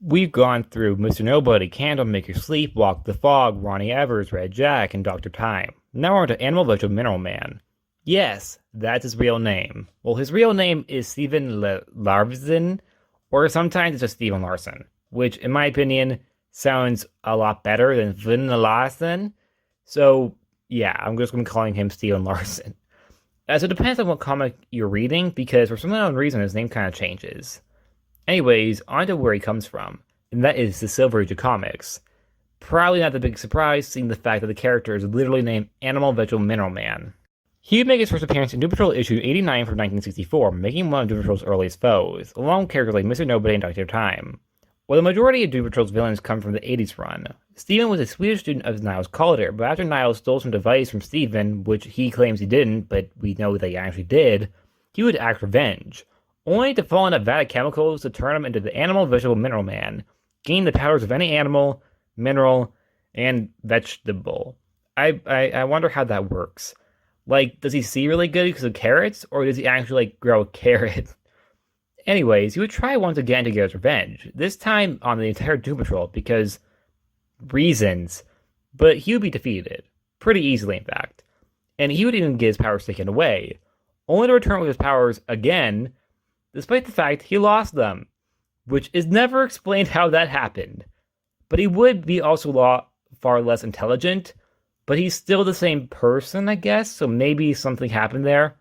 We've gone through Mr. Nobody, Candlemaker, Sleepwalk, The Fog, Roni Evers, Red Jack, and Dr. Tyme. Now we're on to Animal Vegetable Mineral Man. Yes, that's his real name. Well, his real name is Steven Larson, or sometimes it's just Steven Larson, which, in my opinion, sounds a lot better than Sven Larson. So, yeah, I'm just going to be calling him Steven Larson. As it depends on what comic you're reading, because for some unknown reason, his name kind of changes. Anyways, on to where he comes from, and that is the Silver Age of comics. Probably not the big surprise, seeing the fact that the character is literally named Animal Vegetable Mineral Man. He would make his first appearance in Doom Patrol issue 89 from 1964, making him one of Doom Patrol's earliest foes, along with characters like Mr. Nobody and Dr. Tyme. While the majority of Doom Patrol's villains come from the 80s run, Steven was a Swedish student of Niles Caulder, but after Niles stole some device from Steven, which he claims he didn't, but we know that he actually did, he would act revenge, only to fall in a vat of chemicals to turn him into the Animal Vegetable Mineral Man, gaining the powers of any animal, mineral, and vegetable. I wonder how that works. Like, does he see really good because of carrots, or does he actually, grow a carrot? Anyways, he would try once again to get his revenge, this time on the entire Doom Patrol, because reasons, but he would be defeated, pretty easily in fact, and he would even get his powers taken away, only to return with his powers again, despite the fact he lost them, which is never explained how that happened. But he would be also far less intelligent, but he's still the same person, I guess, so maybe something happened there,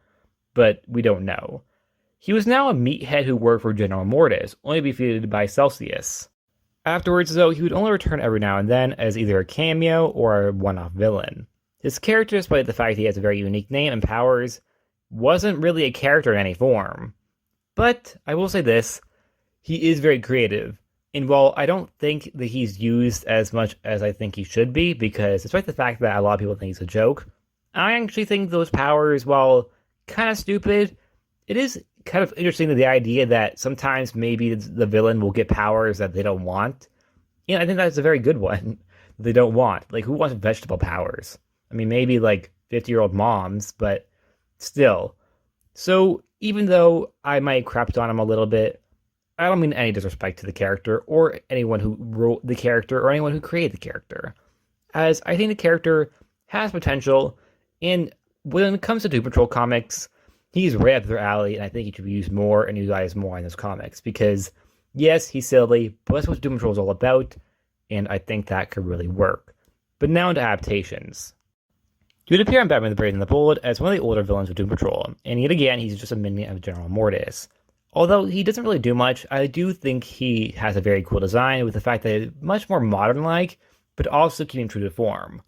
but we don't know. He was now a meathead who worked for General Immortus, only to be defeated by Celecius. Afterwards, though, he would only return every now and then as either a cameo or a one-off villain. His character, despite the fact he has a very unique name and powers, wasn't really a character in any form. But I will say this, he is very creative. And while I don't think that he's used as much as I think he should be, because despite the fact that a lot of people think he's a joke, I actually think those powers, while kind of stupid, it is kind of interesting that the idea that sometimes maybe the villain will get powers that they don't want. I think that's a very good one that they don't want. Like, who wants vegetable powers? I mean, maybe 50-year-old moms, but still. So, even though I might have crapped on him a little bit, I don't mean any disrespect to the character, or anyone who wrote the character, or anyone who created the character. As I think the character has potential, and when it comes to Doom Patrol comics, he's right up their alley, and I think he should be used more and utilized more in those comics, because, yes, he's silly, but that's what Doom Patrol is all about, and I think that could really work. But now into adaptations. He would appear in Batman the Brave and the Bold as one of the older villains of Doom Patrol, and yet again, he's just a minion of General Immortus. Although he doesn't really do much, I do think he has a very cool design with the fact that it's much more modern-like, but also keeping true to form.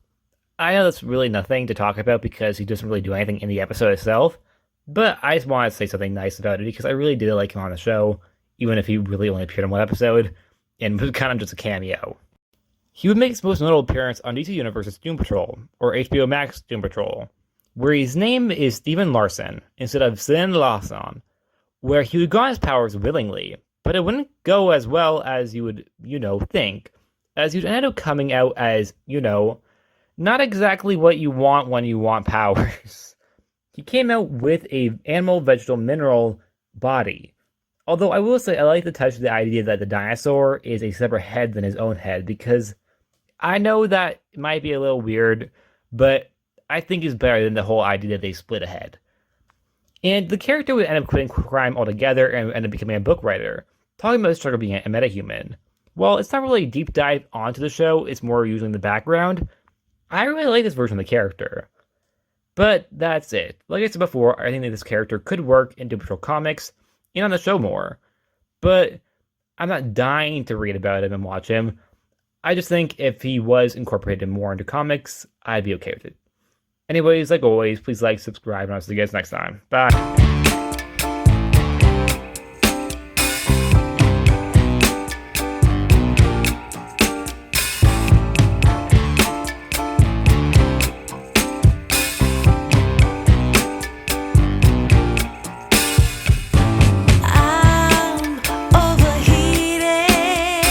I know that's really nothing to talk about because he doesn't really do anything in the episode itself, but I just wanted to say something nice about it because I really did like him on the show, even if he really only appeared in one episode, and was kind of just a cameo. He would make his most notable appearance on DC Universe's Doom Patrol, or HBO Max Doom Patrol, where his name is Steven Larson instead of Sven Larson, where he would gain his powers willingly, but it wouldn't go as well as you would, think, as you'd end up coming out as, not exactly what you want when you want powers. He came out with a animal, vegetable, mineral body. Although I will say I like the touch of the idea that the dinosaur is a separate head than his own head, because I know that it might be a little weird, but I think it's better than the whole idea that they split a head. And the character would end up quitting crime altogether and end up becoming a book writer, talking about his struggle being a metahuman. While it's not really a deep dive onto the show, it's more using the background, I really like this version of the character. But that's it. Like I said before, I think that this character could work in Doom Patrol comics and on the show more. But I'm not dying to read about him and watch him. I just think if he was incorporated more into comics, I'd be okay with it. Anyways, like always, please like, subscribe, and I'll see you guys next time. Bye.